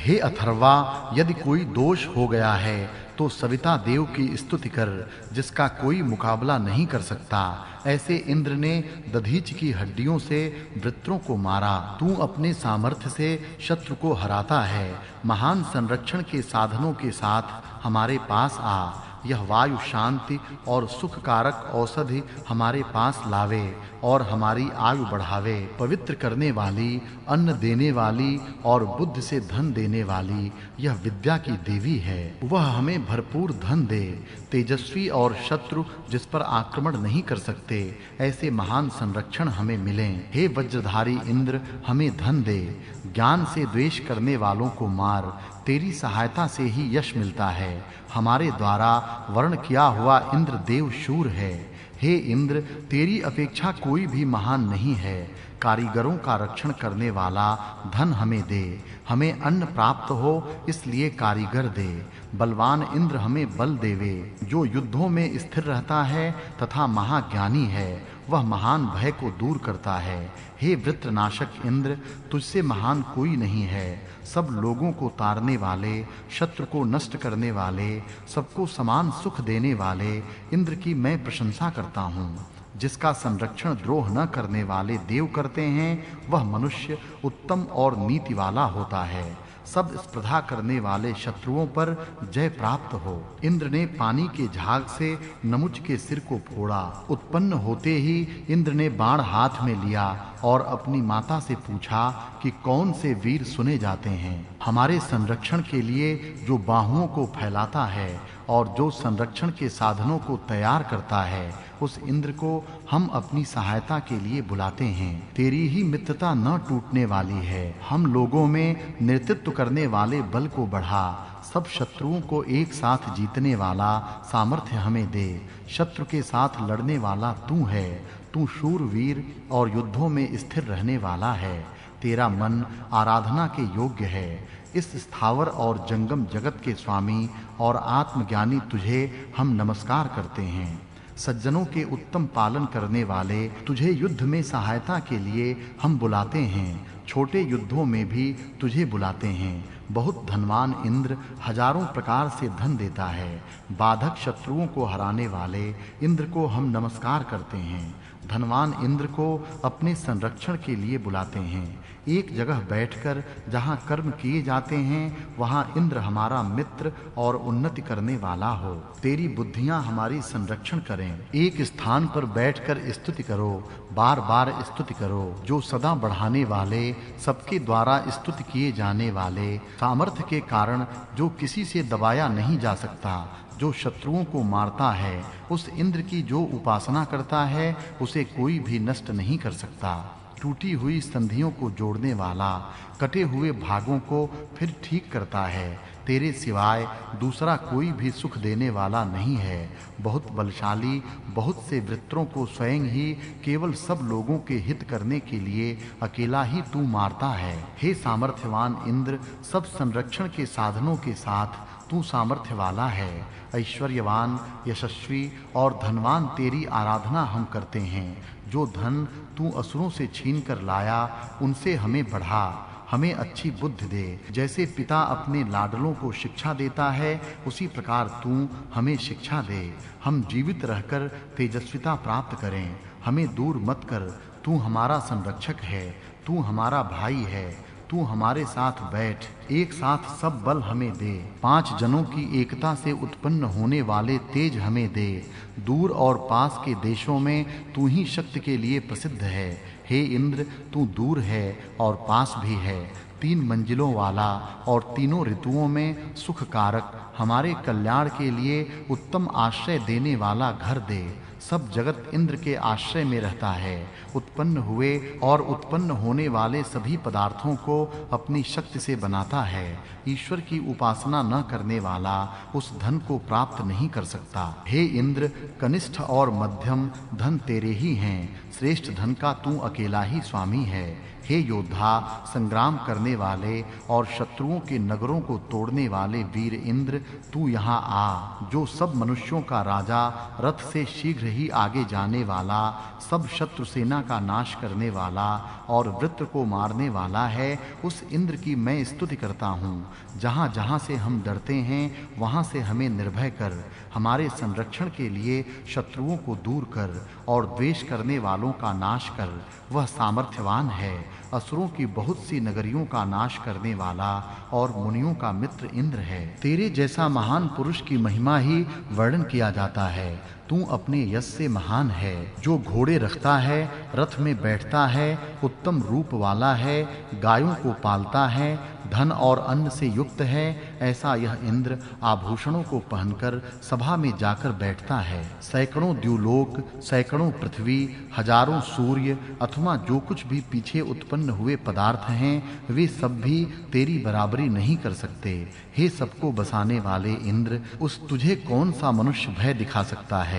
हे अथर्वा, यदि कोई दोष हो गया है तो सविता देव की स्तुति कर, जिसका कोई मुकाबला नहीं कर सकता। ऐसे इंद्र ने दधीच की हड्डियों से वृत्रों को मारा। तू अपने सामर्थ्य से शत्रु को हराता है। महान संरक्षण के साधनों के साथ हमारे पास आ। यह वायु शांति और सुख कारक औषधि हमारे पास लावे और हमारी आयु बढ़ावे। पवित्र करने वाली, अन्न देने वाली और बुद्धि से धन देने वाली यह विद्या की देवी है। वह हमें भरपूर धन दे। तेजस्वी और शत्रु जिस पर आक्रमण नहीं कर सकते, ऐसे महान संरक्षण हमें मिलें। हे वज्रधारी इंद्र, हमें धन दे। ज्ञान से द्वेष करने वालों को मार। तेरी सहायता से ही यश मिलता है। हमारे द्वारा वर्ण किया हुआ इंद्र देव शूर है। हे इंद्र, तेरी अपेक्षा कोई भी महान नहीं है। कारीगरों का रक्षण करने वाला धन हमें दे। हमें अन्न प्राप्त हो, इसलिए कारीगर दे। बलवान इंद्र हमें बल देवे। जो युद्धों में स्थिर रहता है तथा महाज्ञानी है, वह महान भय को दूर करता है। हे वृत्रनाशक इंद्र, तुझसे महान कोई नहीं है। सब लोगों को तारने वाले, शत्रु को नष्ट करने वाले, सबको समान सुख देने वाले इंद्र की मैं प्रशंसा करता हूँ। जिसका संरक्षण द्रोह न करने वाले देव करते हैं, वह मनुष्य उत्तम और नीति वाला होता है। सब स्पर्धा करने वाले शत्रुओं पर जय प्राप्त हो। इंद्र ने पानी के झाग से नमुच के सिर को फोड़ा। उत्पन्न होते ही इंद्र ने बाण हाथ में लिया और अपनी माता से पूछा कि कौन से वीर सुने जाते हैं। हमारे संरक्षण के लिए जो बाहुओं को फैलाता है और जो संरक्षण के साधनों को तैयार करता है, उस इंद्र को हम अपनी सहायता के लिए बुलाते हैं। तेरी ही मित्रता न टूटने वाली है। हम लोगों में नेतृत्व करने वाले बल को बढ़ा। सब शत्रुओं को एक साथ जीतने वाला सामर्थ्य हमें दे। शत्रु के साथ लड़ने वाला तू है। तू शूरवीर और युद्धों में स्थिर रहने वाला है। तेरा मन आराधना के योग्य है। इस स्थावर और जंगम जगत के स्वामी और आत्मज्ञानी तुझे हम नमस्कार करते हैं। सज्जनों के उत्तम पालन करने वाले तुझे युद्ध में सहायता के लिए हम बुलाते हैं। छोटे युद्धों में भी तुझे बुलाते हैं। बहुत धनवान इंद्र हजारों प्रकार से धन देता है। बाधक शत्रुओं को हराने वाले इंद्र को हम नमस्कार करते हैं। धनवान इंद्र को अपने संरक्षण के लिए बुलाते हैं। एक जगह बैठकर जहाँ कर्म किए जाते हैं, वहाँ इंद्र हमारा मित्र और उन्नति करने वाला हो। तेरी बुद्धियां हमारी संरक्षण करें। एक स्थान पर बैठकर स्तुति करो, बार-बार स्तुति करो। जो सदा बढ़ाने वाले, सबके द्वारा स्तुति किए जाने वाले, सामर्थ्य के कारण जो किसी से दबाया नहीं जा सकता, जो शत्रुओं को मारता है, उस इंद्र की जो उपासना करता है, उसे कोई भी नष्ट नहीं कर सकता। टूटी हुई संधियों को जोड़ने वाला, कटे हुए भागों को फिर ठीक करता है। तेरे सिवाय दूसरा कोई भी सुख देने वाला नहीं है। बहुत बलशाली, बहुत से वृत्रों को स्वयं ही केवल सब लोगों के हित करने के लिए अकेला ही तू मारता है। हे सामर्थ्यवान इंद्र, सब संरक्षण के साधनों के साथ तू सामर्थ्य वाला है। ऐश्वर्यवान, यशस्वी और धनवान तेरी आराधना हम करते हैं। जो धन तू असुरों से छीन कर लाया, उनसे हमें बढ़ा। हमें अच्छी बुद्धि दे। जैसे पिता अपने लाडलों को शिक्षा देता है, उसी प्रकार तू हमें शिक्षा दे। हम जीवित रहकर तेजस्विता प्राप्त करें। हमें दूर मत कर। तू हमारा संरक्षक है। तू हमारा भाई है। तू हमारे साथ बैठ। एक साथ सब बल हमें दे। 5 जनों की एकता से उत्पन्न होने वाले तेज हमें दे। दूर और पास के देशों में तू ही शक्ति के लिए प्रसिद्ध है। हे इंद्र, तू दूर है और पास भी है। 3 मंजिलों वाला और तीनों ऋतुओं में सुख कारक, हमारे कल्याण के लिए उत्तम आश्रय देने वाला घर दे। सब जगत इंद्र के आश्रय में रहता है। उत्पन्न हुए और उत्पन्न होने वाले सभी पदार्थों को अपनी शक्ति से बनाता है। ईश्वर की उपासना न करने वाला उस धन को प्राप्त नहीं कर सकता। हे इंद्र, कनिष्ठ और मध्यम धन तेरे ही हैं। श्रेष्ठ धन का तू अकेला ही स्वामी है। हे योद्धा, संग्राम करने वाले और शत्रुओं के नगरों को तोड़ने वाले वीर इंद्र, तू यहाँ आ। जो सब मनुष्यों का राजा, रथ से शीघ्र ही आगे जाने वाला, सब शत्रु सेना का नाश करने वाला और वृत्र को मारने वाला है, उस इंद्र की मैं स्तुति करता हूँ। जहाँ-जहाँ से हम डरते हैं, वहाँ से हमें निर्भय कर। हमारे संरक्षण के लिए शत्रुओं को दूर कर और द्वेष करने वालों का नाश कर। वह सामर्थ्यवान है, असुरों की बहुत सी नगरियों का नाश करने वाला और मुनियों का मित्र इंद्र है। तेरे जैसा महान पुरुष की महिमा ही वर्णन किया जाता है। तू अपने यश से महान है। जो घोड़े रखता है, रथ में बैठता है, उत्तम रूप वाला है, गायों को पालता है, धन और अन्न से युक्त है, ऐसा यह इंद्र आभूषणों को पहनकर सभा में जाकर बैठता है। सैकड़ों द्युलोक, सैकड़ों पृथ्वी, हजारों सूर्य अथवा जो कुछ भी पीछे उत्पन्न हुए पदार्थ हैं, वे सब भी तेरी बराबरी नहीं कर सकते। हे सबको बसाने वाले इंद्र, उस तुझे कौन सा मनुष्य भय दिखा सकता है?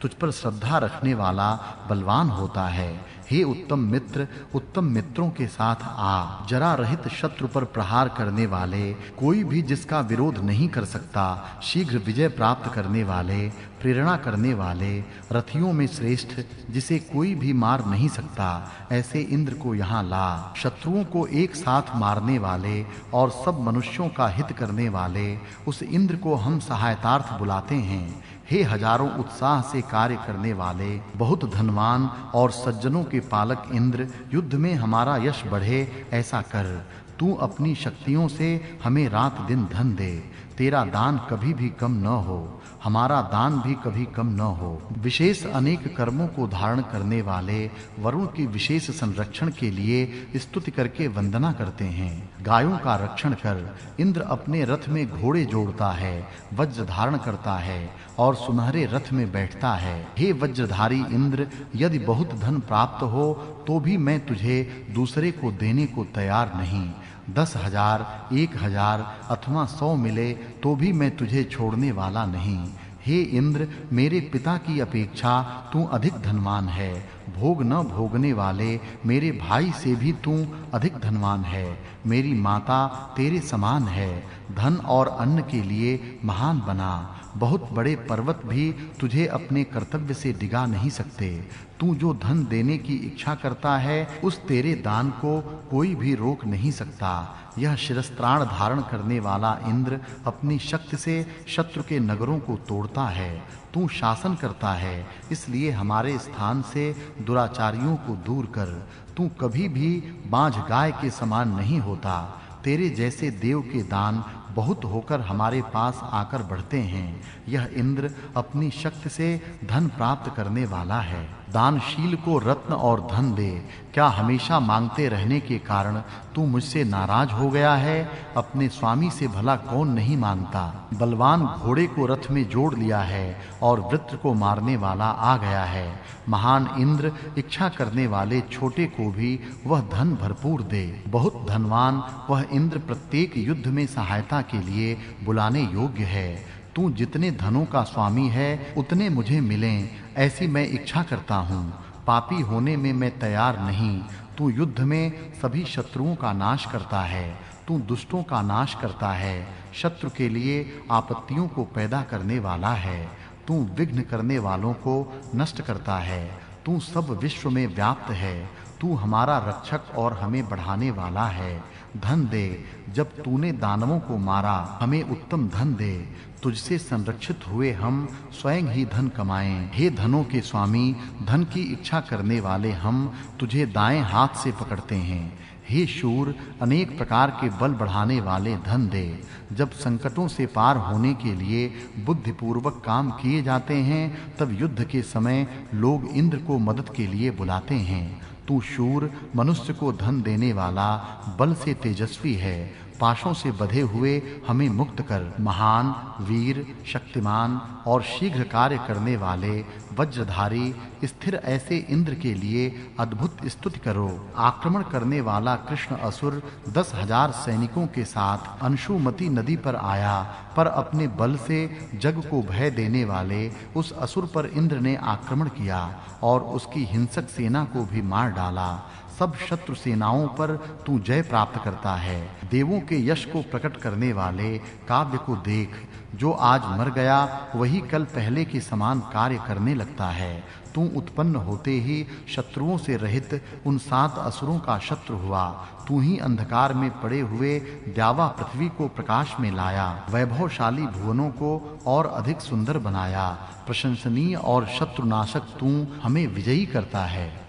तुझ पर श्रद्धा रखने वाला बलवान होता है। हे उत्तम मित्र, उत्तम मित्रों के साथ आ। जरा रहित शत्रु पर प्रहार करने वाले, कोई भी जिसका विरोध नहीं कर सकता, शीघ्र विजय प्राप्त करने वाले, प्रेरणा करने वाले, रथियों में श्रेष्ठ, जिसे कोई भी मार नहीं सकता, ऐसे इंद्र को यहाँ ला। शत्रुओं को एक साथ मारने वाले और सब मनुष्यों का हित करने वाले, उस इंद्र को हम सहायतार्थ बुलाते हैं। हे हजारों उत्साह से कार्य करने वाले, बहुत धनवान और सज्जनों के पालक इंद्र, युद्ध में हमारा यश बढ़े ऐसा कर। तू अपनी शक्तियों से हमें रात दिन धन दे। तेरा दान कभी भी कम न हो, हमारा दान भी कभी कम न हो। विशेष अनेक कर्मों को धारण करने वाले वरुण के विशेष संरक्षण के लिए स्तुति करके वंदना करते हैं। गायों का रक्षण कर। इंद्र अपने रथ में घोड़े जोड़ता है, वज्र धारण करता है और सुनहरे रथ में बैठता है। हे वज्रधारी इंद्र, यदि बहुत धन प्राप्त हो तो भी मैं तुझे दूसरे को देने को तैयार नहीं। 10,000, 1,000 अथवा 100 मिले तो भी मैं तुझे छोड़ने वाला नहीं। हे इंद्र, मेरे पिता की अपेक्षा तू अधिक धनवान है। भोग न भोगने वाले मेरे भाई से भी तू अधिक धनवान है। मेरी माता तेरे समान है। धन और अन्न के लिए महान बना। बहुत बड़े पर्वत भी तुझे अपने कर्तव्य से डिगा नहीं सकते। तू जो धन देने की इच्छा करता है, उस तेरे दान को कोई भी रोक नहीं सकता। यह शिरस्त्राण धारण करने वाला इंद्र अपनी शक्ति से शत्रु के नगरों को तोड़ता है। तू शासन करता है, इसलिए हमारे स्थान से दुराचारियों को दूर कर। तू कभी भी बांझ गाय के समान नहीं होता। तेरे जैसे देव के दान बहुत होकर हमारे पास आकर बढ़ते हैं। यह इंद्र अपनी शक्ति से धन प्राप्त करने वाला है। दानशील को रत्न और धन दे। क्या हमेशा मांगते रहने के कारण तू मुझसे नाराज हो गया है? अपने स्वामी से भला कौन नहीं मांगता? बलवान घोड़े को रथ में जोड़ लिया है और वृत्र को मारने वाला आ गया है। महान इंद्र, इच्छा करने वाले छोटे को भी वह धन भरपूर दे। बहुत धनवान वह इंद्र प्रत्येक युद्ध में सहायता के लिए बुलाने योग्य है। तू जितने धनों का स्वामी है, उतने मुझे मिलें, ऐसी मैं इच्छा करता हूँ। पापी होने में मैं तैयार नहीं। तू युद्ध में सभी शत्रुओं का नाश करता है। तू दुष्टों का नाश करता है। शत्रु के लिए आपत्तियों को पैदा करने वाला है। तू विघ्न करने वालों को नष्ट करता है। तू सब विश्व में व्याप्त है। तू हमारा रक्षक और हमें बढ़ाने वाला है। धन दे। जब तूने दानवों को मारा, हमें उत्तम धन दे। तुझसे संरक्षित हुए हम स्वयं ही धन कमाएं। हे धनों के स्वामी, धन की इच्छा करने वाले हम तुझे दाएं हाथ से पकड़ते हैं। हे शूर, अनेक प्रकार के बल बढ़ाने वाले धन दे। जब संकटों से पार होने के लिए बुद्धिपूर्वक काम किए जाते हैं, तब युद्ध के समय लोग इंद्र को मदद के लिए बुलाते हैं। तू शूर, मनुष्य को धन देने वाला, बल से तेजस्वी है। पाशों से बंधे हुए हमें मुक्त कर। महान, वीर, शक्तिमान और शीघ्र कार्य करने वाले वज्रधारी स्थिर ऐसे इंद्र के लिए अद्भुत स्तुति करो। आक्रमण करने वाला कृष्ण असुर 10,000 सैनिकों के साथ अंशुमती नदी पर आया, पर अपने बल से जग को भय देने वाले उस असुर पर इंद्र ने आक्रमण किया और उसकी हिंसक सेना को भी मार डाला। सब शत्रु सेनाओं पर तू जय प्राप्त करता है। देवों के यश को प्रकट करने वाले काव्य को देख। जो आज मर गया वही कल पहले के समान कार्य करने लगता है। तू उत्पन्न होते ही शत्रुओं से रहित उन 7 असुरों का शत्रु हुआ। तू ही अंधकार में पड़े हुए द्यावा पृथ्वी को प्रकाश में लाया। वैभवशाली भुवनों को और अधिक सुंदर बनाया। प्रशंसनीय और शत्रुनाशक तू हमें विजयी करता है।